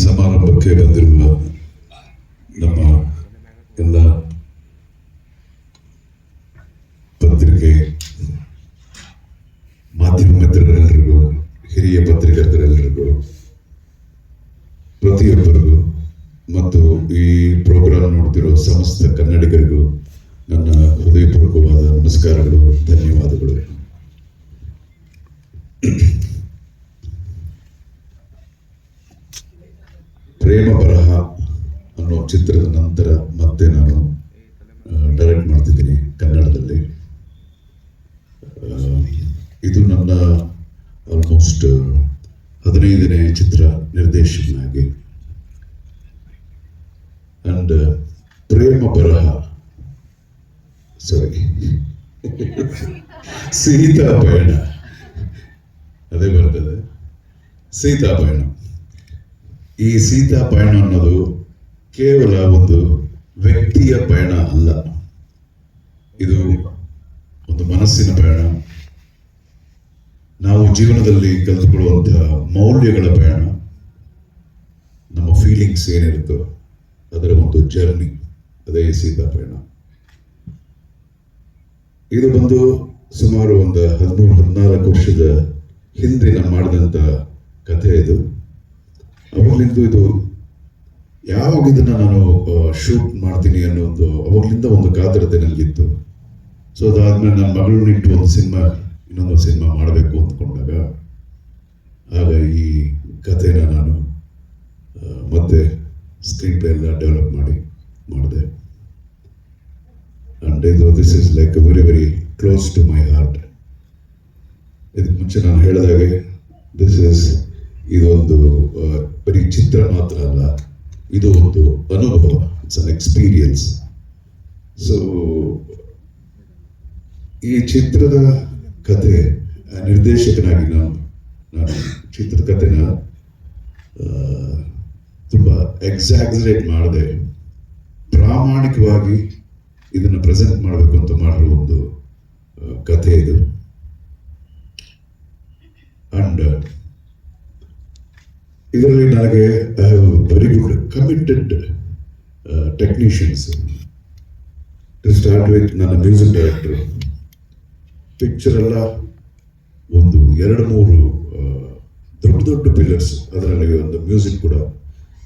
ಸಮಾರಂಭಕ್ಕೆ ಬಂದಿರುವ ನಮ್ಮ ಎಲ್ಲ ಪತ್ರಿಕೆ ಮಾಧ್ಯಮ ಮಿತ್ರರೆಲ್ಲರಿಗೂ, ಹಿರಿಯ ಪತ್ರಿಕರ್ತರೆಲ್ಲರಿಗೂ, ಪ್ರತಿಯೊಬ್ಬರಿಗೂ ಮತ್ತು ಈ ಪ್ರೋಗ್ರಾಂ ನೋಡ್ತಿರೋ ಸಮಸ್ತ ಕನ್ನಡಿಗರಿಗೂ ನನ್ನ ಹೃದಯಪೂರ್ವಕವಾದ ನಮಸ್ಕಾರಗಳು, ಧನ್ಯವಾದಗಳು. ಪ್ರೇಮ ಬರಹ ಅನ್ನೋ ಚಿತ್ರದ ನಂತರ ಮತ್ತೆ ನಾನು ಡೈರೆಕ್ಟ್ ಮಾಡ್ತಿದ್ದೀನಿ ಕನ್ನಡದಲ್ಲಿ. ಇದು ನನ್ನ ಆಲ್ಮೋಸ್ಟ್ 15ನೇ ಚಿತ್ರ ನಿರ್ದೇಶಕನಾಗಿ. ಅಂಡ್ ಪ್ರೇಮ ಬರಹ ಸೀತಾ ಪಯಣ, ಅದೇ ಬರ್ತದೆ, ಸೀತಾ ಪಯಣ. ಈ ಸೀತಾ ಪಯಣ ಅನ್ನೋದು ಕೇವಲ ಒಂದು ವ್ಯಕ್ತಿಯ ಪಯಣ ಅಲ್ಲ, ಇದು ಒಂದು ಮನಸ್ಸಿನ ಪಯಣ. ನಾವು ಜೀವನದಲ್ಲಿ ಕಲಿತುಕೊಳ್ಳುವಂತಹ ಮೌಲ್ಯಗಳ ಪಯಣ, ನಮ್ಮ ಫೀಲಿಂಗ್ಸ್ ಏನಿರುತ್ತೋ ಅದರ ಒಂದು ಜರ್ನಿ, ಅದೇ ಸೀತಾ ಪಯಣ. ಇದು ಬಂದು ಸುಮಾರು ಒಂದು 13-14 ವರ್ಷದ ಹಿಂದೆ ನಾನು ಮಾಡಿದಂಥ ಕಥೆ. ಇದು ಅವಾಗಲಿಂದ ಇದು ಯಾವಾಗ ಇದನ್ನ ನಾನು ಶೂಟ್ ಮಾಡ್ತೀನಿ ಅನ್ನೋದು ಅವಾಗಲಿಂದ ಒಂದು ಕಾತರತೆ ನನಗಿತ್ತು. ಸೊ ಅದಾದ್ಮೇಲೆ ನನ್ನ ಮಗಳನ್ನಿಟ್ಟು ಇನ್ನೊಂದು ಸಿನಿಮಾ ಮಾಡಬೇಕು ಅಂದ್ಕೊಂಡಾಗ ಆಗ ಈ ಕಥೆನ ನಾನು ಮತ್ತೆ ಸ್ಕ್ರೀನ್ ಪ್ಲೇ ಎಲ್ಲ ಡೆವಲಪ್ ಮಾಡಿದೆ. And this is like very very close to my heart. ಇದಕ್ಕೆ ಮುಂಚೆ ನಾನು ಹೇಳಿದಾಗೆ ಇದೊಂದು ಬರೀ ಚಿತ್ರ ಮಾತ್ರ ಅಲ್ಲ, ಇದು ಒಂದು ಅನುಭವ, ಇಟ್ಸ್ ಅನ್ ಎಕ್ಸ್ಪೀರಿಯನ್ಸ್. ಸೊ ಈ ಚಿತ್ರದ ಕಥೆ ನಿರ್ದೇಶಕನಾಗಿ ನಾನು ಚಿತ್ರದ ಕಥೆನ ತುಂಬ ಎಕ್ಸಾಗ್ಜರೇಟ್ ಮಾಡದೆ ಪ್ರಾಮಾಣಿಕವಾಗಿ ಇದನ್ನು ಪ್ರೆಸೆಂಟ್ ಮಾಡಬೇಕು ಅಂತ ಮಾಡಿರೋ ಒಂದು ಕಥೆ ಇದು. ಅಂಡ್ ಇದರಲ್ಲಿ ನನಗೆ I have very good committed technicians. To start with ನನ್ನ ಮ್ಯೂಸಿಕ್ ಡೈರೆಕ್ಟರ್. ಪಿಕ್ಚರ್ ಎಲ್ಲ ಒಂದು 2-3 ದೊಡ್ಡ ಪಿಲ್ಲರ್ಸ್, ಅದರಲ್ಲಿ ಒಂದು ಮ್ಯೂಸಿಕ್ ಕೂಡ.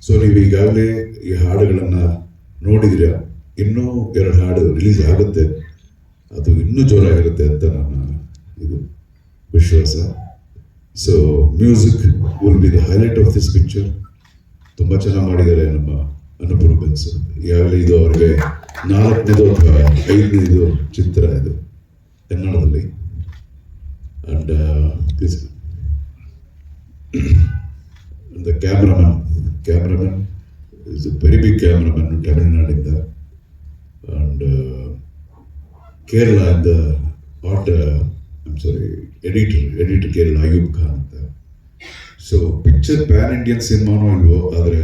ಸೊ ನೀವು ಈಗಾಗಲೇ ಈ ಹಾಡುಗಳನ್ನು ನೋಡಿದಿರ, ಇನ್ನೂ 2 ಹಾಡು ರಿಲೀಸ್ ಆಗುತ್ತೆ, ಅದು ಇನ್ನೂ ಜೋರಾಗಿರುತ್ತೆ ಅಂತ ನನ್ನ ಇದು ವಿಶ್ವಾಸ. So music will be the highlight of this picture. ತುಂಬ ಚೆನ್ನಾಗಿ ಮಾಡಿದ್ದಾರೆ ನಮ್ಮ ಅನುಪಮ ಬೆನ್ಸ್. ಈಗಾಗಲೇ ಇದು ಅವರಿಗೆ 4ನೇದು ಅಥವಾ 5ನೇದು ಚಿತ್ರ ಇದು ಕನ್ನಡದಲ್ಲಿ. And the cameraman is a very big cameraman ತಮಿಳುನಾಡಿಂದ. ಅಂಡ್ ಕೇರಳದಿಂದ ಎಡಿಟರ್ ಕೇರಳ ಅಯೂಬ್ ಖಾನ್ ಅಂತ. ಸೊ ಪಿಕ್ಚರ್ ಪ್ಯಾನ್ ಇಂಡಿಯನ್ ಸಿನಿಮಾನೋ ಇಲ್ವೋ, ಆದರೆ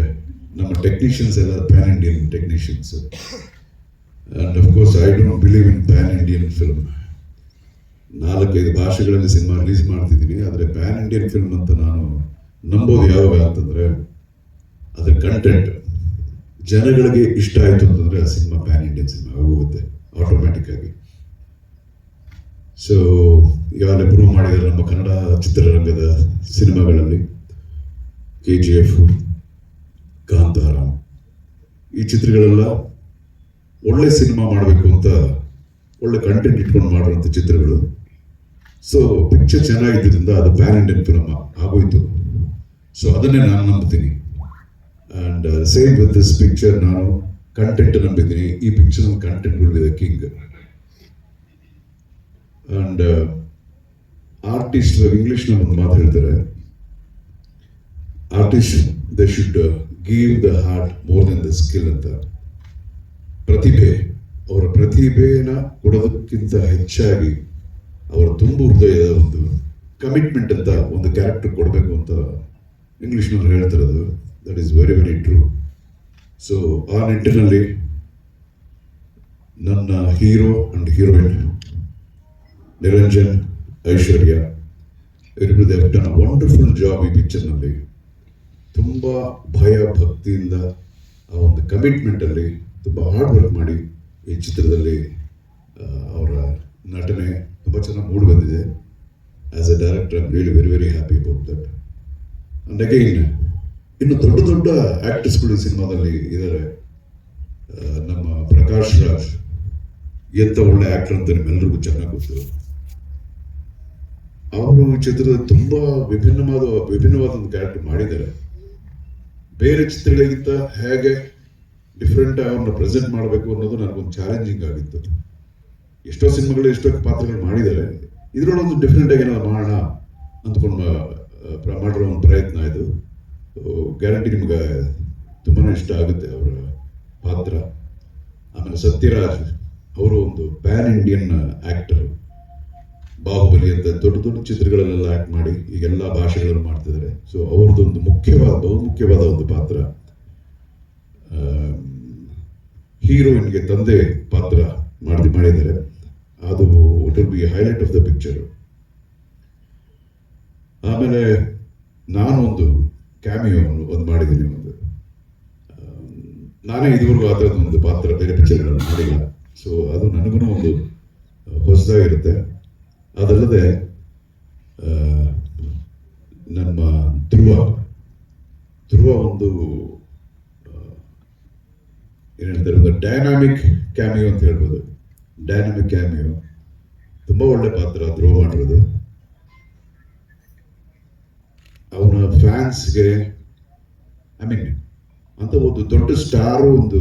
ನಮ್ಮ ಟೆಕ್ನಿಷಿಯನ್ಸ್ ಎಲ್ಲ pan Indian technicians. And of course I don't believe in pan Indian film. 4-5 ಭಾಷೆಗಳಲ್ಲಿ ಸಿನಿಮಾ ರಿಲೀಸ್ ಮಾಡ್ತಿದ್ದೀನಿ, ಆದರೆ ಪ್ಯಾನ್ ಇಂಡಿಯನ್ ಫಿಲ್ಮ್ ಅಂತ ನಾನು ನಂಬೋದು ಯಾವಾಗ ಅಂತಂದರೆ ಅದರ ಕಂಟೆಂಟ್ ಜನಗಳಿಗೆ ಇಷ್ಟ ಆಯಿತು ಅಂತಂದರೆ ಆ ಸಿನಿಮಾ ಪ್ಯಾನ್ ಇಂಡಿಯನ್ ಸಿನಿಮಾ ಆಗೋಗುತ್ತೆ ಆಟೋಮ್ಯಾಟಿಕ್ ಆಗಿ. ಸೊ ಈಗಾಗಲೇ ಪ್ರೂವ್ ಮಾಡಿದ್ದಾರೆ ನಮ್ಮ ಕನ್ನಡ ಚಿತ್ರರಂಗದ ಸಿನಿಮಾಗಳಲ್ಲಿ KGF, ಕಾಂತಾರ, ಈ ಚಿತ್ರಗಳೆಲ್ಲ ಒಳ್ಳೆ ಸಿನಿಮಾ ಮಾಡಬೇಕು ಅಂತ ಒಳ್ಳೆ ಕಂಟೆಂಟ್ ಇಟ್ಕೊಂಡು ಮಾಡಿರೋಂಥ ಚಿತ್ರಗಳು. ಸೊ ಪಿಕ್ಚರ್ ಚೆನ್ನಾಗಿದ್ದರಿಂದ ಅದು ಪ್ಯಾನ್ ಇಂಡಿಯನ್ ಫಿಲ್ಮ್ ಆಗೋಯ್ತು. ಸೊ ಅದನ್ನೇ ನಾನು ನಂಬ್ತೀನಿ. And same with this picture, ನಾನು ಕಂಟೆಂಟ್ ನಂಬಿದ್ದೀನಿ. ಈ picture content will be the king. And artist, ಇಂಗ್ಲಿಷ್ನಲ್ಲಿ ಒಂದು ಮಾತು ಹೇಳ್ತಾರೆ, artist they should give the heart more than the skill ಅಂತ. ಅವರ ಪ್ರತಿಭೆನ ಕೊಡೋದಕ್ಕಿಂತ ಹೆಚ್ಚಾಗಿ ಅವರ ತುಂಬು ಹೃದಯದ ಒಂದು ಕಮಿಟ್ಮೆಂಟ್ ಅಂತ ಒಂದು ಕ್ಯಾರೆಕ್ಟರ್ ಕೊಡಬೇಕು ಅಂತ ಇಂಗ್ಲಿಷ್ನಲ್ಲಿ ಹೇಳ್ತಿರೋದು. That is very very true. So ಆ ನಿಟ್ಟಿನಲ್ಲಿ ನನ್ನ ಹೀರೋ ಅಂಡ್ ಹೀರೋಯಿನ್ ನಿರಂಜನ್, ಐಶ್ವರ್ಯ, ಇವರಿಬ್ಬರು they have done a wonderful job ಈ ಪಿಕ್ಚರ್ನಲ್ಲಿ. ತುಂಬ ಭಯ ಭಕ್ತಿಯಿಂದ ಆ ಒಂದು ಕಮಿಟ್ಮೆಂಟಲ್ಲಿ ತುಂಬ ಹಾರ್ಡ್ ವರ್ಕ್ ಮಾಡಿ ಈ ಚಿತ್ರದಲ್ಲಿ ಅವರ ನಟನೆ ತುಂಬ ಚೆನ್ನಾಗಿ ಮೂಡಿ ಬಂದಿದೆ. As A director I really very very happy about that. And again ಇನ್ನು ದೊಡ್ಡ ದೊಡ್ಡ ಆ್ಯಕ್ಟರ್ಸ್ಗಳು ಈ ಸಿನಿಮಾದಲ್ಲಿ ಇದ್ದಾರೆ. ನಮ್ಮ ಪ್ರಕಾಶ್ ರಾಜ್ ಎಂಥ ಒಳ್ಳೆ ಆ್ಯಕ್ಟರ್ ಅಂತ ನಿಮ್ಮೆಲ್ಲರಿಗೂ ಚೆನ್ನಾಗಿ ಗೊತ್ತು. ಅವರು ಚಿತ್ರದ ತುಂಬ ವಿಭಿನ್ನವಾದ ಒಂದು ಕ್ಯಾರೆಕ್ಟರ್ ಮಾಡಿದ್ದಾರೆ. ಬೇರೆ ಚಿತ್ರಗಳಿಗಿಂತ ಹೇಗೆ ಡಿಫ್ರೆಂಟ್ ಅವ್ರನ್ನ ಪ್ರೆಸೆಂಟ್ ಮಾಡಬೇಕು ಅನ್ನೋದು ನನಗೊಂದು ಚಾಲೆಂಜಿಂಗ್ ಆಗಿತ್ತು. ಎಷ್ಟೋ ಸಿನಿಮಾಗಳು ಎಷ್ಟೋ ಪಾತ್ರಗಳು ಮಾಡಿದ್ದಾರೆ, ಇದರೊಳಗೊಂದು ಡಿಫ್ರೆಂಟ್ ಆಗಿ ಏನಾದ್ರು ಮಾಡೋಣ ಅಂದ್ಕೊಂಡು ಮಾಡಿರೋ ಒಂದು ಪ್ರಯತ್ನ ಇದು. ಗ್ಯಾರಂಟಿ ನಿಮ್ಗೆ ತುಂಬಾ ಇಷ್ಟ ಆಗುತ್ತೆ ಅವರ ಪಾತ್ರ. ಆಮೇಲೆ ಸತ್ಯರಾಜ್ ಅವರು ಒಂದು ಪ್ಯಾನ್ ಇಂಡಿಯನ್ ಆ್ಯಕ್ಟರ್. ಬಾಹುಬಲಿ ಅಂತ ದೊಡ್ಡ ದೊಡ್ಡ ಚಿತ್ರಗಳಲ್ಲೆಲ್ಲ ಆ್ಯಕ್ಟ್ ಮಾಡಿ ಈಗೆಲ್ಲ ಭಾಷೆಗಳನ್ನು ಮಾಡ್ತಿದ್ದಾರೆ. ಸೊ ಅವ್ರದ್ದೊಂದು ಬಹುಮುಖ್ಯವಾದ ಒಂದು ಪಾತ್ರ. ಹೀರೋಯಿನ್ಗೆ ತಂದೆ ಪಾತ್ರ ಮಾಡಿದ್ದಾರೆ. ಅದು it will be highlight of the picture. ಆಮೇಲೆ ನಾನು ಒಂದು ಕ್ಯಾಮಿಯೋ ಒಂದು ಮಾಡಿದ್ದೀನಿ. ನಾನೇ ಇದುವರೆಗೂ ಆ ಥರದ್ದು ಒಂದು ಪಾತ್ರ ಬೇರೆ ಪಿಕ್ಚರ್ಗಳನ್ನು ಮಾಡಿಲ್ಲ. ಸೊ ಅದು ನನಗೂ ಒಂದು ಹೊಸದಾಗಿರುತ್ತೆ. ಅದಲ್ಲದೆ ನಮ್ಮ ಧ್ರುವ ಒಂದು ಏನು ಹೇಳ್ತಾರೆ, ಒಂದು ಡೈನಾಮಿಕ್ ಕ್ಯಾಮಿಯೋ ಅಂತ ಹೇಳ್ಬೋದು. ಡೈನಾಮಿಕ್ ಕ್ಯಾಮಿಯೋ, ತುಂಬ ಒಳ್ಳೆ ಪಾತ್ರ ಧ್ರುವ ಮಾಡಿರೋದು. ಅವನ ಫ್ಯಾನ್ಸ್ಗೆ ಅಂತ ಒಂದು ದೊಡ್ಡ ಸ್ಟಾರು ಒಂದು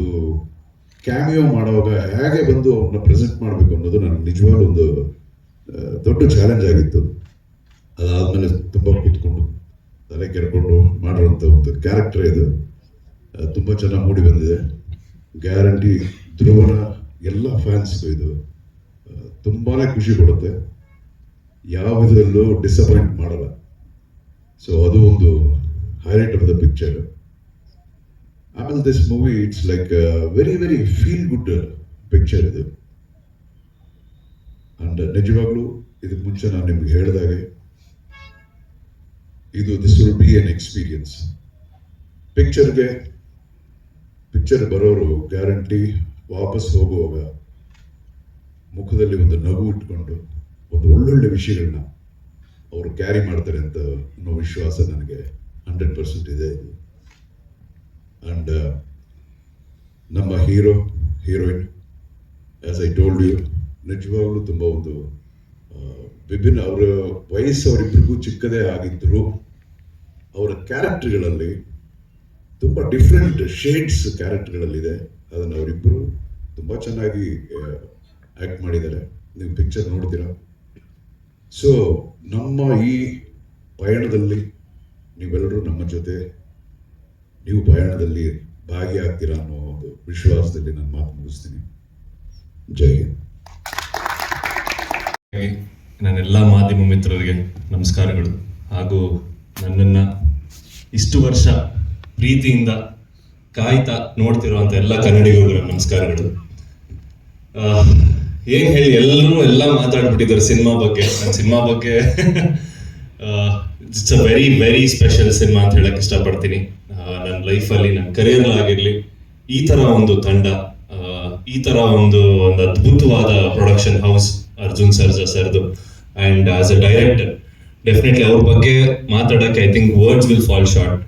ಕ್ಯಾಮಿಯೋ ಮಾಡುವಾಗ ಹೇಗೆ ಬಂದು ಅವ್ರನ್ನ ಪ್ರೆಸೆಂಟ್ ಮಾಡಬೇಕು ಅನ್ನೋದು ನನಗೆ ನಿಜವಾಗ್ಲೂ ಒಂದು ದೊಡ್ಡ ಚಾಲೆಂಜ್ ಆಗಿತ್ತು. ಅದಾದಮೇಲೆ ತುಂಬ ಕೂತ್ಕೊಂಡು ತಲೆ ಕೆರ್ಕೊಂಡು ಮಾಡಿರೋಂಥ ಒಂದು ಕ್ಯಾರೆಕ್ಟರ್ ಇದು. ತುಂಬ ಚೆನ್ನಾಗಿ ಮೂಡಿ ಬಂದಿದೆ. ಗ್ಯಾರಂಟಿ ಧ್ರುವನ ಎಲ್ಲ ಫ್ಯಾನ್ಸ್ಗೂ ಇದು ತುಂಬಾ ಖುಷಿ ಕೊಡುತ್ತೆ. ಯಾವ ವಿಧದಲ್ಲೂ ಡಿಸಪಾಯಿಂಟ್ ಮಾಡಲ್ಲ. ಸೊ ಅದು ಒಂದು ಹೈಲೈಟ್ ಆಫ್ ದ ಪಿಕ್ಚರ್. ಆಮೇಲೆ this movie it's like very very feel good picture ಇದು. ಅಂಡ್ ನಿಜವಾಗ್ಲೂ ಇದಕ್ಕೆ ಮುಂಚೆ ನಾನು ನಿಮ್ಗೆ ಹೇಳಿದಾಗೆ this will be N experience. Picture ಬರೋರು ಗ್ಯಾರಂಟಿ ವಾಪಸ್ ಹೋಗುವಾಗ ಮುಖದಲ್ಲಿ ಒಂದು ನಗು ಇಟ್ಕೊಂಡು ಒಂದು ಒಳ್ಳೊಳ್ಳೆ ವಿಷಯಗಳನ್ನ ಅವರು ಕ್ಯಾರಿ ಮಾಡ್ತಾರೆ ಅಂತ ಅನ್ನೋ ವಿಶ್ವಾಸ ನನಗೆ 100% ಇದೆ. ಅಂಡ್ ನಮ್ಮ heroine as I told you, ನಿಜವಾಗ್ಲೂ ತುಂಬ ಒಂದು ವಿಭಿನ್ನ. ಅವರ ವಯಸ್ಸು ಅವರಿಬ್ಬರಿಗೂ ಚಿಕ್ಕದೇ ಆಗಿದ್ದರು. ಅವರ ಕ್ಯಾರೆಕ್ಟರ್ಗಳಲ್ಲಿ ತುಂಬ ಡಿಫ್ರೆಂಟ್ ಶೇಡ್ಸ್ ಕ್ಯಾರೆಕ್ಟರ್ಗಳಲ್ಲಿದೆ. ಅದನ್ನು ಅವರಿಬ್ಬರು ತುಂಬ ಚೆನ್ನಾಗಿ ಆ್ಯಕ್ಟ್ ಮಾಡಿದ್ದಾರೆ. ನೀವು ಪಿಕ್ಚರ್ ನೋಡ್ತೀರಾ. ಸೊ ನಮ್ಮ ಈ ಪಯಣದಲ್ಲಿ ನೀವೆಲ್ಲರೂ ನಮ್ಮ ಜೊತೆ ನೀವು ಪಯಣದಲ್ಲಿ ಭಾಗಿಯಾಗ್ತೀರಾ ಅನ್ನೋ ಒಂದು ವಿಶ್ವಾಸದಲ್ಲಿ ನಾನು ಮಾತು ಮುಗಿಸ್ತೀನಿ. ಜೈ ಹಿಂದ್. ನನ್ನೆಲ್ಲ ಮಾಧ್ಯಮ ಮಿತ್ರರಿಗೆ ನಮಸ್ಕಾರಗಳು. ಹಾಗೂ ನನ್ನನ್ನು ಇಷ್ಟು ವರ್ಷ ಪ್ರೀತಿಯಿಂದ ಕಾಯ್ತಾ ನೋಡ್ತಿರುವಂಥ ಎಲ್ಲ ಕನ್ನಡಿಗರಿಗೂ ನಮಸ್ಕಾರಗಳು. ಏನು ಹೇಳಿ, ಎಲ್ಲರೂ ಎಲ್ಲ ಮಾತಾಡ್ಬಿಟ್ಟಿದ್ದಾರೆ ಸಿನಿಮಾ ಬಗ್ಗೆ. ನನ್ನ ಸಿನಿಮಾ ಬಗ್ಗೆ it's a very very special cinema ಅಂತ ಹೇಳಕ್ ಇಷ್ಟಪಡ್ತೀನಿ. ನನ್ನ ಲೈಫಲ್ಲಿ, ನನ್ನ ಕರಿಯರ್ ಆಗಿರಲಿ, ಈ ಥರ ಒಂದು ತಂಡ, ಈ ಥರ ಒಂದು ಅದ್ಭುತವಾದ ಪ್ರೊಡಕ್ಷನ್ ಹೌಸ್ ಅರ್ಜುನ್ ಸರ್ದು. And as a director definitely ಅವ್ರ ಬಗ್ಗೆ ಮಾತಾಡೋಕ್ಕೆ I think words will fall short.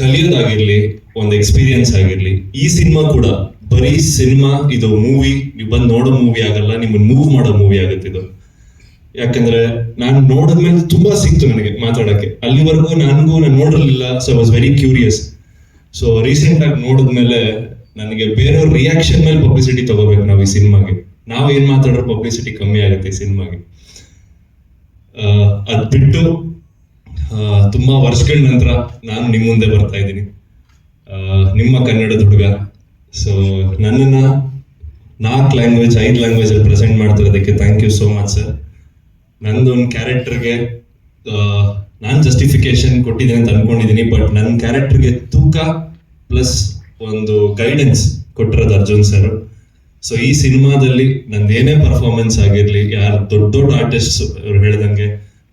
ಕಲಿಯೋದಾಗಿರ್ಲಿ, ಒಂದು ಎಕ್ಸ್ಪೀರಿಯನ್ಸ್ ಆಗಿರ್ಲಿ. ಈ ಸಿನಿಮಾ ಕೂಡ ಬರೀ ಸಿನಿಮಾ, ಇದು ಮೂವಿ, ನೀವು ಬಂದು ನೋಡೋ ಮೂವಿ ಆಗಲ್ಲ, ನಿಮ್ಮನ್ನು ಮೂವ್ ಮಾಡೋ ಮೂವಿ ಆಗುತ್ತೆ ಇದು. ಯಾಕಂದ್ರೆ ನಾನು ನೋಡಿದ್ಮೇಲೆ ತುಂಬಾ ಸಿಕ್ತು ನನಗೆ ಮಾತಾಡೋಕ್ಕೆ. ಅಲ್ಲಿವರೆಗೂ ನಾನು ನೋಡಿರಲಿಲ್ಲ. So I was very curious. So recent ಆಗಿ ನೋಡಿದ್ಮೇಲೆ ನನಗೆ ಬೇರೆಯವ್ರ ರಿಯಾಕ್ಷನ್ ಮೇಲೆ ಪಬ್ಲಿಸಿಟಿ ತಗೋಬೇಕು ನಾವು ಈ ಸಿನಿಮಾಗೆ. ನಾವು ಏನ್ ಮಾತಾಡೋ ಪಬ್ಲಿಸಿಟಿ ಕಮ್ಮಿ ಆಗುತ್ತೆ ಈ ಸಿನಿಮಾಗೆ. ಅದ್ ಬಿಟ್ಟು ತುಂಬಾ ವರ್ಷಗಳ ನಂತರ ನಾನು ನಿಮ್ಮ ಮುಂದೆ ಬರ್ತಾ ಇದ್ದೀನಿ, ನಿಮ್ಮ ಕನ್ನಡದ ಹುಡುಗ. ಸೊ ನನ್ನನ್ನು 4 ಲ್ಯಾಂಗ್ವೇಜ್ 5 ಲ್ಯಾಂಗ್ವೇಜ್ ಅಲ್ಲಿ ಪ್ರೆಸೆಂಟ್ ಮಾಡ್ತಿರೋದಕ್ಕೆ thank you so much sir. ನಂದೊಂದು ಕ್ಯಾರೆಕ್ಟರ್ಗೆ ನಾನು ಜಸ್ಟಿಫಿಕೇಶನ್ ಕೊಟ್ಟಿದ್ದೀನಿ ಅಂತ ಅನ್ಕೊಂಡಿದ್ದೀನಿ. ಬಟ್ ನನ್ನ ಕ್ಯಾರೆಕ್ಟರ್ಗೆ ತೂಕ ಪ್ಲಸ್ ಒಂದು ಗೈಡೆನ್ಸ್ ಕೊಟ್ಟಿರೋದು ಅರ್ಜುನ್ ಸರ್. ಸೊ ಈ ಸಿನಿಮಾದಲ್ಲಿ ನಂದೇನೇ ಪರ್ಫಾರ್ಮೆನ್ಸ್ ಆಗಿರ್ಲಿ, ಯಾರು ದೊಡ್ಡ ಆರ್ಟಿಸ್ಟ್ ಅವ್ರು ಹೇಳ್ದಂಗೆ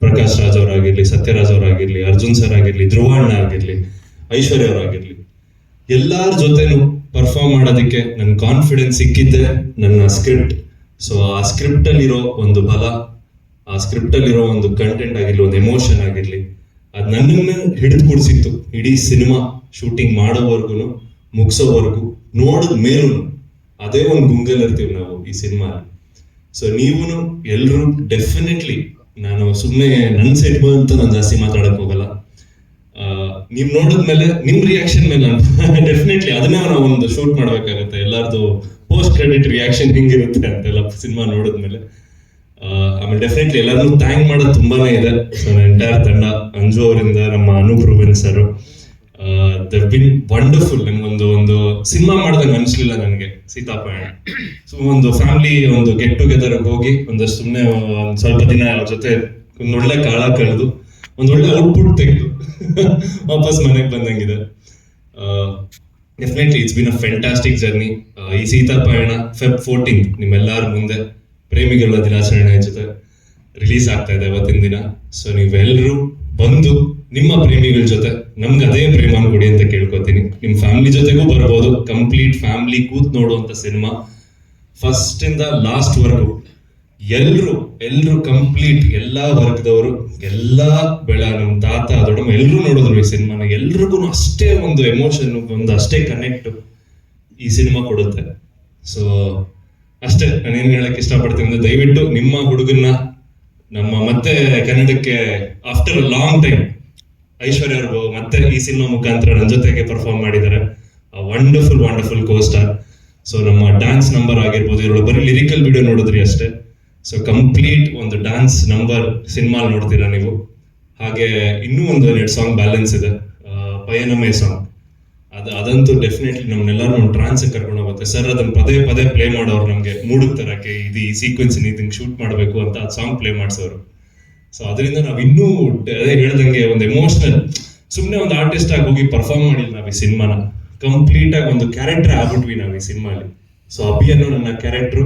ಪ್ರಕಾಶ್ ರಾಜ್ ಅವರಾಗಿರ್ಲಿ, ಸತ್ಯರಾಜ್ ಅವರಾಗಿರ್ಲಿ, ಅರ್ಜುನ್ ಸರ್ ಆಗಿರ್ಲಿ, ಧ್ರುವ ಅಣ್ಣ ಆಗಿರ್ಲಿ, ಐಶ್ವರ್ಯ ಅವರಾಗಿರ್ಲಿ, ಎಲ್ಲಾರ ಜೊತೆನೂ ಪರ್ಫಾರ್ಮ್ ಮಾಡೋದಕ್ಕೆ ನನ್ ಕಾನ್ಫಿಡೆನ್ಸ್ ಸಿಕ್ಕಿದ್ದೆ ನನ್ನ ಸ್ಕ್ರಿಪ್ಟ್. ಸೊ ಆ ಸ್ಕ್ರಿಪ್ಟ್ ಅಲ್ಲಿರೋ ಒಂದು ಬಲ, ಆ ಸ್ಕ್ರಿಪ್ಟ್ ಅಲ್ಲಿರೋ ಒಂದು ಕಂಟೆಂಟ್ ಆಗಿರ್ಲಿ, ಒಂದು ಎಮೋಷನ್ ಆಗಿರ್ಲಿ, ಅದ್ ನನ್ನನ್ನ ಹಿಡಿದು ಕೂಡಿಸಿತ್ತು ಇಡೀ ಸಿನಿಮಾ ಶೂಟಿಂಗ್ ಮಾಡೋವರೆಗೂ ಮುಗಿಸೋವರೆಗೂ. ನೋಡಿದ ಮೇಲೂ ಅದೇ ಒಂದು ಗುಂಗಲ್ ಇರ್ತೀವಿ ನಾವು ಈ ಸಿನಿಮಾ. ಸೊ ನೀವು ಎಲ್ರು ಡೆಫಿನೆಟ್ಲಿ, ನಾನು ಸುಮ್ಮನೆ ನನ್ನ ಸಿನಿಮಾ ಅಂತ ನಾನು ಜಾಸ್ತಿ ಮಾತಾಡಕ್ ಹೋಗಲ್ಲ, ನೀವ್ ನೋಡಿದ್ಮೇಲೆ ನಿಮ್ ರಿಯಾಕ್ಷನ್ ಮೇಲೆ ನಾನು ಡೆಫಿನೆಟ್ಲಿ ಅದನ್ನೇ ನಾವು ಒಂದು ಶೂಟ್ ಮಾಡ್ಬೇಕಾಗತ್ತೆ. ಎಲ್ಲಾರ್ದು ಪೋಸ್ಟ್ ಕ್ರೆಡಿಟ್ ರಿಯಾಕ್ಷನ್ ಹೆಂಗಿರುತ್ತೆ ಅಂತೆಲ್ಲ ಸಿನಿಮಾ ನೋಡಿದ್ಮೇಲೆ. ಆಮೇಲೆ ಡೆಫಿನೆಟ್ಲಿ ಎಲ್ಲಾರನ್ನೂ ಥ್ಯಾಂಕ್ ಮಾಡೋದು ತುಂಬಾನೇ ಇದೆ. ಸೊ ಎಂಟೈರ್ ತಂಡ, ಅಂಜು ಅವರಿಂದ ನಮ್ಮ Anup Rubens sir, they've been wonderful. ನನ್ಗೊಂದು ಒಂದು ಸಿನಿಮಾ ಮಾಡ್ದಂಗೆ ಅನ್ಸ್ಲಿಲ್ಲ ನನಗೆ ಸೀತಾಪಯಣ. ಸೊ ಒಂದು ಫ್ಯಾಮಿಲಿ ಒಂದು ಗೆಟ್ ಟುಗೆದರ್ ಹೋಗಿ ಒಂದಷ್ಟು ಸುಮ್ಮನೆ ಒಂದ್ ಸ್ವಲ್ಪ ದಿನ ಅವ್ರ ಜೊತೆ ಒಂದ್ ಒಳ್ಳೆ ಕಾಲ ಕಳೆದು ಒಂದ್ ಒಳ್ಳೆ ಔಟ್ಪುಟ್ ತೆಗೆದು ವಾಪಸ್ ಮನೆಗೆ ಬಂದಂಗಿದೆ. Definitely it's been a fantastic journey. ಈ ಸೀತಾಪಯಣ Feb 14 ನಿಮ್ಮೆಲ್ಲರ ಮುಂದೆ ಪ್ರೇಮಿಗಳ ದಿನಾಚರಣೆ ಜೊತೆ ರಿಲೀಸ್ ಆಗ್ತಾ ಇದೆ ಅವತ್ತಿನ ದಿನ. ಸೊ ನೀವೆಲ್ಲರೂ ಬಂದು ನಿಮ್ಮ ಪ್ರೇಮಿಗಳ ಜೊತೆ ನಮ್ಗೆ ಅದೇ ಪ್ರೇಮನ ಕೊಡಿ ಅಂತ ಕೇಳ್ಕೊತೀನಿ. ನಿಮ್ ಫ್ಯಾಮಿಲಿ ಜೊತೆಗೂ ಬರ್ಬೋದು, ಕಂಪ್ಲೀಟ್ ಫ್ಯಾಮಿಲಿ ಕೂತ್ ನೋಡುವಂತ ಸಿನಿಮಾ ಫಸ್ಟ್ ಇಂದ ಲಾಸ್ಟ್ ವರ್ಗು. ಎಲ್ರು ಕಂಪ್ಲೀಟ್ ಎಲ್ಲಾ ವರ್ಗದವರು, ಎಲ್ಲಾ ನಮ್ ತಾತ ದೊಡ್ಡಮ್ಮ ಎಲ್ರು ನೋಡಿದ್ರು ಈ ಸಿನಿಮಾನ. ಎಲ್ರಿಗೂ ಅಷ್ಟೇ ಒಂದು ಎಮೋಷನ್, ಒಂದು ಅಷ್ಟೇ ಕನೆಕ್ಟ್ ಈ ಸಿನಿಮಾ ಕೊಡುತ್ತೆ. ಸೊ ಅಷ್ಟೇ ನಾನೇನ್ ಹೇಳಕ್ ಇಷ್ಟಪಡ್ತೀನಿ ಅಂದ್ರೆ, ದಯವಿಟ್ಟು ನಿಮ್ಮ ಹುಡುಗನ್ನ ನಮ್ಮ ಮತ್ತೆ ಕನ್ನಡಕ್ಕೆ ಆಫ್ಟರ್ ಅ ಲಾಂಗ್ ಟೈಮ್ ಐಶ್ವರ್ಯ ಅವರು ಮತ್ತೆ ಈ ಸಿನಿಮಾ ಮುಖಾಂತರ ನನ್ನ ಜೊತೆಗೆ ಪರ್ಫಾರ್ಮ್ ಮಾಡಿದ್ದಾರೆ. ವಂಡರ್ಫುಲ್ ಕೋ-ಸ್ಟಾರ್. ಸೊ ನಮ್ಮ ಡ್ಯಾನ್ಸ್ ನಂಬರ್ ಆಗಿರ್ಬೋದು, ಇದ್ರೊಳಗೆ ಬರೀ ಲಿರಿಕಲ್ ವಿಡಿಯೋ ನೋಡಿದ್ರಿ ಅಷ್ಟೇ. ಸೊ ಕಂಪ್ಲೀಟ್ ಒಂದು ಡ್ಯಾನ್ಸ್ ನಂಬರ್ ಸಿನಿಮಾ ನೋಡ್ತೀರಾ ನೀವು. ಹಾಗೆ ಇನ್ನೂ ಒಂದು 2 ಸಾಂಗ್ ಬ್ಯಾಲೆನ್ಸ್ ಇದೆ, ಪಯನಮೇ ಸಾಂಗ್. ಅದಂತೂ ಡೆಫಿನೆಟ್ಲಿ ನಮ್ನೆಲ್ಲರೂ ಒಂದು ಟ್ರಾನ್ಸ್ ಕರ್ಕೊಂಡು ಹೋಗುತ್ತೆ. ಸರ್ ಅದನ್ನ ಪದೇ ಪ್ಲೇ ಮಾಡೋರು ನಮ್ಗೆ ಮೂಡಕ್ ತರಕ್ಕೆ, ಇದು ಈ ಸೀಕ್ವೆನ್ಸ್ ಇದನ್ನ ಶೂಟ್ ಮಾಡ್ಬೇಕು ಅಂತ ಸಾಂಗ್ ಪ್ಲೇ ಮಾಡ್ಸೋರು. ಸೊ ಅದರಿಂದ ನಾವ್ ಇನ್ನೂ ಅದೇ ಹೇಳ್ದಂಗೆ ಒಂದು ಎಮೋಷನಲ್, ಸುಮ್ನೆ ಒಂದು ಆರ್ಟಿಸ್ಟ್ ಆಗಿ ಹೋಗಿ ಪರ್ಫಾರ್ಮ್ ಮಾಡಿಲ್ಲ ನಾವ್ ಈ ಸಿನಿಮಾನ, ಕಂಪ್ಲೀಟ್ ಆಗಿ ಒಂದು ಕ್ಯಾರೆಕ್ಟರ್ ಆಗ್ಬಿಟ್ವಿ ನಾವ್ ಈ ಸಿನಿಮಾಲಿ. ಸೊ ಅಭಿ ಅನ್ನೋ ನನ್ನ ಕ್ಯಾರೆಕ್ಟರ್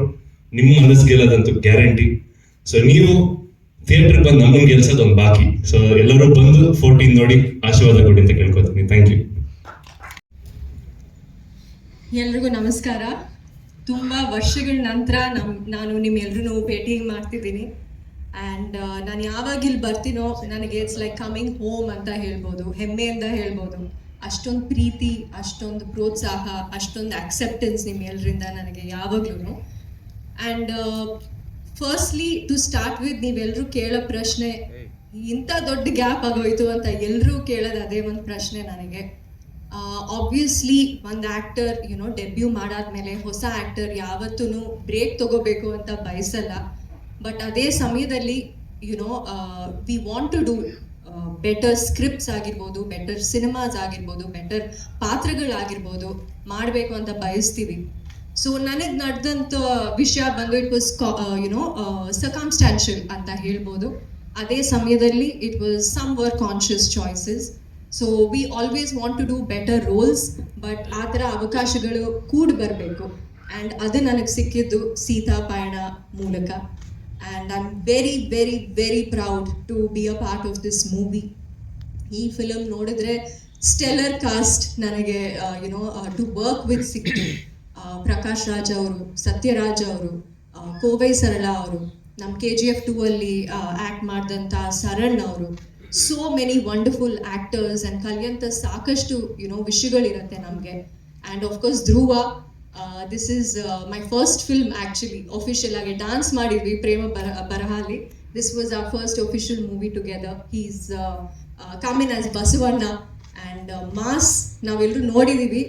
ನಿಮ್ಮ ಮನಸ್ಸು ಗೆಲ್ಲೋದಂತೂ ಗ್ಯಾರಂಟಿ. ಸೊ ನೀವು ಥಿಯೇಟರ್ ಬಂದು ನಮ್ಮನ್ನ ಗೆಲ್ಸೋದು ಒಂದು ಬಾಕಿ. ಸೊ ಎಲ್ಲರೂ ಬಂದು 14 ನೋಡಿ ಆಶೀರ್ವಾದ ಕೊಡಿ ಅಂತ ಕೇಳ್ಕೊತೀನಿ. Thank you. ಎಲ್ರಿಗೂ ನಮಸ್ಕಾರ. ತುಂಬ ವರ್ಷಗಳ ನಂತರ ನಾನು ನಿಮ್ಮೆಲ್ಲರೂ ಭೇಟಿ ಮಾಡ್ತಿದ್ದೀನಿ. ಆ್ಯಂಡ್ ನಾನು ಯಾವಾಗ ಇಲ್ಲಿ ಬರ್ತೀನೋ ನನಗೆ ಇಟ್ಸ್ ಲೈಕ್ ಕಮಿಂಗ್ ಹೋಮ್ ಅಂತ ಹೇಳ್ಬೋದು, ಹೆಮ್ಮೆಯಿಂದ ಹೇಳ್ಬೋದು. ಅಷ್ಟೊಂದು ಪ್ರೀತಿ, ಅಷ್ಟೊಂದು ಪ್ರೋತ್ಸಾಹ, ಅಷ್ಟೊಂದು ಅಕ್ಸೆಪ್ಟೆನ್ಸ್ ನಿಮ್ಮೆಲ್ಲರಿಂದ ನನಗೆ ಯಾವಾಗ್ಲೂ. And firstly to start with, ನೀವೆಲ್ಲರೂ ಕೇಳೋ ಪ್ರಶ್ನೆ, ಇಂಥ ದೊಡ್ಡ ಗ್ಯಾಪ್ ಆಗೋಯ್ತು ಅಂತ ಎಲ್ಲರೂ ಕೇಳೋದು ಅದೇ ಒಂದು ಪ್ರಶ್ನೆ ನನಗೆ. ಆಬ್ವಿಯಸ್ಲಿ ಒಂದು ಆ್ಯಕ್ಟರ್ ಡೆಬ್ಯೂ ಮಾಡಾದ್ಮೇಲೆ ಹೊಸ ಆ್ಯಕ್ಟರ್ ಯಾವತ್ತೂ ಬ್ರೇಕ್ ತಗೋಬೇಕು ಅಂತ ಬಯಸಲ್ಲ. ಬಟ್ ಅದೇ ಸಮಯದಲ್ಲಿ we want to do better scripts ಆಗಿರ್ಬೋದು, ಬೆಟರ್ ಸಿನಿಮಾಸ್ ಆಗಿರ್ಬೋದು, ಬೆಟರ್ ಪಾತ್ರಗಳಾಗಿರ್ಬೋದು ಮಾಡಬೇಕು ಅಂತ ಬಯಸ್ತೀವಿ. ಸೊ ನನಗೆ ನಡೆದಂಥ ವಿಷಯ ಬಂದು ಇಟ್ ವಾಸ್ ಸರ್ಕಮ್ಸ್ಟಾನ್ಷಿಯಲ್ ಅಂತ ಹೇಳ್ಬೋದು. ಅದೇ ಸಮಯದಲ್ಲಿ it was somewhere conscious choices. So we always want to do better roles, but ಆ ಥರ ಅವಕಾಶಗಳು ಕೂಡಿ ಬರಬೇಕು. ಆ್ಯಂಡ್ ಅದು ನನಗೆ ಸಿಕ್ಕಿದ್ದು ಸೀತಾಪಯಣ ಮೂಲಕ. And I am very very very proud to be a part of this movie. ಈ ಫಿಲಮ್ ನೋಡಿದ್ರೆ ಸ್ಟೆಲ್ಲರ್ ಕಾಸ್ಟ್ ನನಗೆ ಟು ವರ್ಕ್ ವಿತ್ ಸಿಕ್ತು. ಪ್ರಕಾಶ್ ರಾಜ್ ಅವರು, ಸತ್ಯರಾಜ್ ಅವರು, ಕೋವೈ ಸರಳ ಅವರು, ನಮ್ಮ KGF 2 ಅಲ್ಲಿ ಆ್ಯಕ್ಟ್ ಮಾಡಿದಂಥ ಸರಣ್ ಅವರು, so many wonderful actors. And ಕಲಿಯಂಥ ಸಾಕಷ್ಟು ವಿಷಯಗಳಿರುತ್ತೆ ನಮಗೆ. And of course Dhruva, this is my first film actually. Official ಆಗಿ ಡ್ಯಾನ್ಸ್ ಮಾಡಿದ್ವಿ ಪ್ರೇಮ ಬರಹಾಲಿ. This was our first official movie together. He is come in as Basavanna. And mass ನಾವೆಲ್ಲರೂ ನೋಡಿದ್ದೀವಿ.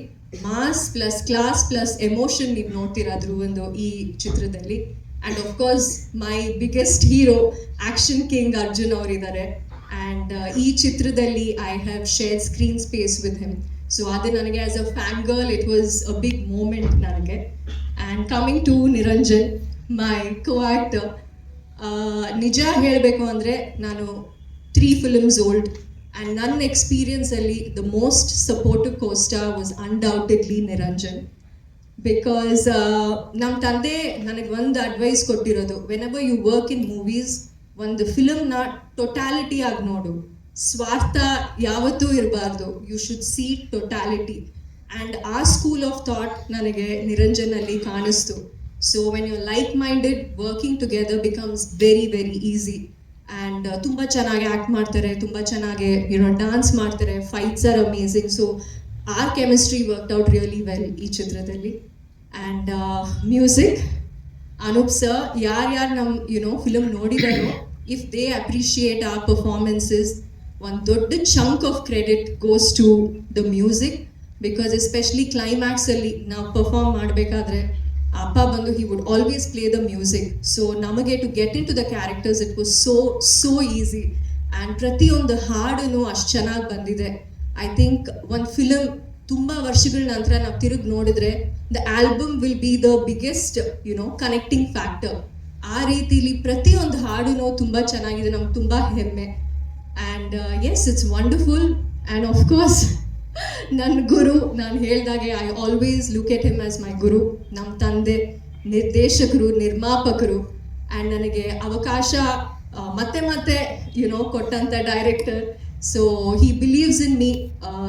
Mass plus class plus emotion ನೀವು ನೋಡ್ತೀರಾ ಧ್ರುವಂದು ಈ ಚಿತ್ರದಲ್ಲಿ. And of course my biggest hero action king Arjun ಅವರಿದ್ದಾರೆ. ಆ್ಯಂಡ್ ಈ ಚಿತ್ರದಲ್ಲಿ I have shared screen space with him. So ಅದು ನನಗೆ as a fan girl it was a big moment ನನಗೆ. And coming to Niranjan, my co actor, ನಿಜ ಹೇಳಬೇಕು ಅಂದರೆ ನಾನು 3 ಫಿಲ್ಮ್ಸ್ ಓಲ್ಡ್. ಆ್ಯಂಡ್ ನನ್ನ ಎಕ್ಸ್ಪೀರಿಯನ್ಸಲ್ಲಿ the most supportive costar was undoubtedly Niranjan. Because ನಮ್ಮ ತಂದೆ ನನಗೆ ಒಂದು ಅಡ್ವೈಸ್ ಕೊಟ್ಟಿರೋದು, whenever you work in movies, ಒಂದು ಫಿಲಮ್ನ ಟೊಟ್ಯಾಲಿಟಿ ಆಗಿ ನೋಡು. ಸ್ವಾರ್ಥ ಯಾವತ್ತೂ ಇರಬಾರ್ದು. You should see totality. And ಆ ಸ್ಕೂಲ್ ಆಫ್ ಥಾಟ್ ನನಗೆ ನಿರಂಜನಲ್ಲಿ ಕಾಣಿಸ್ತು. So when you like minded, working together becomes very very easy. And ತುಂಬ ಚೆನ್ನಾಗಿ ಆ್ಯಕ್ಟ್ ಮಾಡ್ತಾರೆ, ತುಂಬ ಚೆನ್ನಾಗಿ ಡಾನ್ಸ್ ಮಾಡ್ತಾರೆ, fights are amazing. So our chemistry worked out really well ಈ ಚಿತ್ರದಲ್ಲಿ. ಆ್ಯಂಡ್ ಮ್ಯೂಸಿಕ್, ಅನೂಪ್ ಸರ್ ಯಾರ್ಯಾರು ನಮ್ಮ ಫಿಲಮ್ ನೋಡಿದಾರೋ, if they appreciate our performances, ಒಂದು ದೊಡ್ಡ chunk of credit goes to the music. Because especially ಕ್ಲೈಮ್ಯಾಕ್ಸಲ್ಲಿ ನಾವು ಪರ್ಫಾರ್ಮ್ ಮಾಡಬೇಕಾದ್ರೆ ಅಪ್ಪ ಬಂದು he would always play the music. So ನಮಗೆ to get in to the characters it was so easy. And ಪ್ರತಿಯೊಂದು ಹಾಡೂ ಅಷ್ಟು ಚೆನ್ನಾಗಿ ಬಂದಿದೆ. ಐ ಥಿಂಕ್ ಒಂದು ಫಿಲಮ್ ತುಂಬ ವರ್ಷಗಳ ನಂತರ ನಾವು ತಿರುಗಿ ನೋಡಿದ್ರೆ the album will be the biggest connecting factor. ಆ ರೀತಿಲಿ ಪ್ರತಿಯೊಂದು ಹಾಡು ತುಂಬ ಚೆನ್ನಾಗಿದೆ, ನಮ್ಗೆ ತುಂಬ ಹೆಮ್ಮೆ. And yes, it's wonderful. And of course ನನ್ನ ಗುರು, ನಾನು ಹೇಳ್ದಾಗೆ I always look at him as my guru. ನಮ್ಮ ತಂದೆ, ನಿರ್ದೇಶಕರು, ನಿರ್ಮಾಪಕರು, ಆ್ಯಂಡ್ ನನಗೆ ಅವಕಾಶ ಮತ್ತೆ ಕೊಟ್ಟಂಥ director. So he believes in me.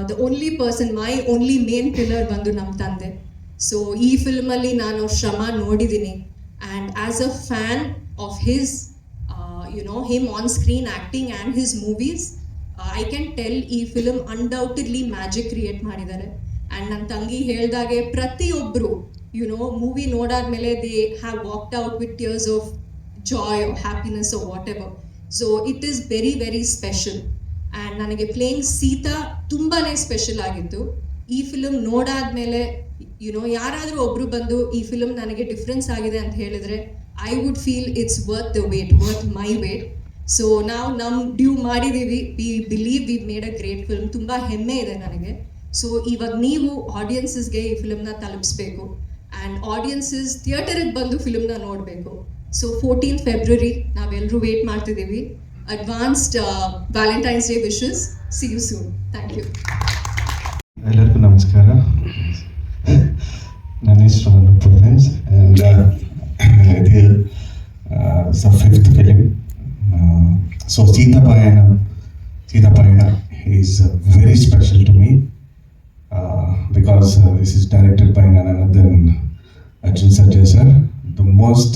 The only person, my only main pillar ಬಂದು ನಮ್ಮ ತಂದೆ. ಸೊ ಈ ಫಿಲ್ಮಲ್ಲಿ ನಾನು ಶ್ರಮ ನೋಡಿದ್ದೀನಿ. And as a fan of his him on screen acting and his movies, I can tell ಈ ಫಿಲಮ್ ಅನ್ಡೌಟೆಡ್ಲಿ ಮ್ಯಾಜಿಕ್ ಕ್ರಿಯೇಟ್ ಮಾಡಿದ್ದಾರೆ. ಆ್ಯಂಡ್ ನನ್ನ ತಂಗಿ ಹೇಳ್ದಾಗೆ ಪ್ರತಿಯೊಬ್ಬರು ಮೂವಿ ನೋಡಾದ್ಮೇಲೆ they have walked out with tears of joy or happiness or whatever. So it is very very special. And ನನಗೆ playing Seetha ತುಂಬಾ special ಆಗಿತ್ತು. ಈ ಫಿಲಮ್ ನೋಡಾದ್ಮೇಲೆ ಯಾರಾದರೂ ಒಬ್ಬರು ಬಂದು ಈ ಫಿಲಮ್ ನನಗೆ ಡಿಫ್ರೆನ್ಸ್ ಆಗಿದೆ ಅಂತ ಹೇಳಿದ್ರೆ, I would feel it's worth the wait, worth my wait. So ನಾವು ನಮ್ಮ ಡ್ಯೂ ಮಾಡಿದ್ದೀವಿ. We believe we made a great film. ತುಂಬ ಹೆಮ್ಮೆ ಇದೆ ನನಗೆ. ಸೊ ಇವಾಗ ನೀವು ಆಡಿಯನ್ಸಸ್ಗೆ ಈ ಫಿಲ್ಮ್ನ ತಲುಪಿಸ್ಬೇಕು. ಆ್ಯಂಡ್ ಆಡಿಯನ್ಸಸ್ ಥಿಯೇಟರಿಗೆ ಬಂದು ಫಿಲ್ಮ್ನ ನೋಡಬೇಕು. ಸೊ 14th February ನಾವೆಲ್ಲರೂ ವೇಟ್ ಮಾಡ್ತಿದ್ದೀವಿ. Advanced Valentine's day wishes. See you soon. Thank you. ಎಲ್ಲರಿಗೂ ನಮಸ್ಕಾರ. ನನ್ನ ಹೆಸರು ಅನೂಪ್ ಫ್ರೆಂಡ್ಸ್. ಆ್ಯಂಡ್ ಇದು fifth film. So Seetha Payana is very special to me because this is directed by none other than Arjun Sarja sir, the most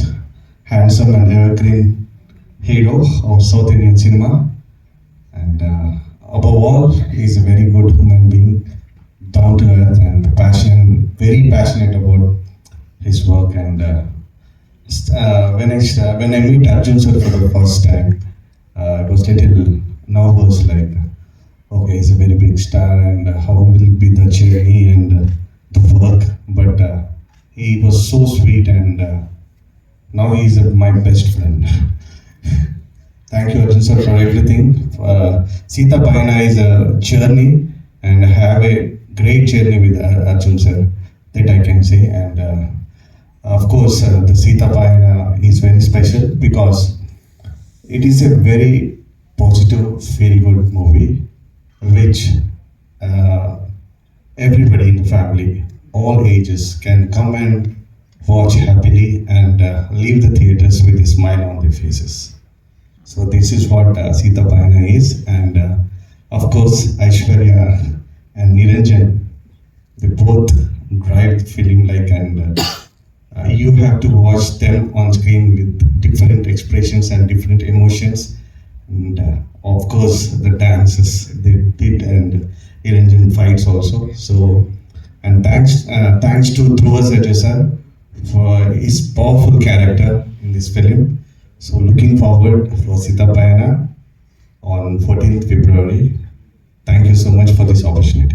handsome and evergreen hero of South Indian cinema. And above all, he is a very good human being, down to earth and very passionate about his work. And when I meet Arjun sir for the first time, I was little nervous, like, okay, he's a very big star and how will be the journey and the work. But he was so sweet, and now he is my best friend. Thank you, Arjun sir, for everything. Sita Payana is a journey, and I have a great journey with Arjun sir, that I can say. And of course, the Sita Payana is very special because it is a very positive, feel-good movie, which everybody in the family, all ages, can come and watch happily and leave the theaters with a smile on their faces. So this is what Sita Payana is. And of course, Aishwarya and Niranjan, they both drive the film like, and you have to watch them on screen with different expressions and different emotions. And of course, the dances they did, and Niranjan fights also. So, and thanks to Dhruva Sarja sir for his powerful character in this film. So looking forward for Sita Payana on 14th February. Thank you so much for this opportunity.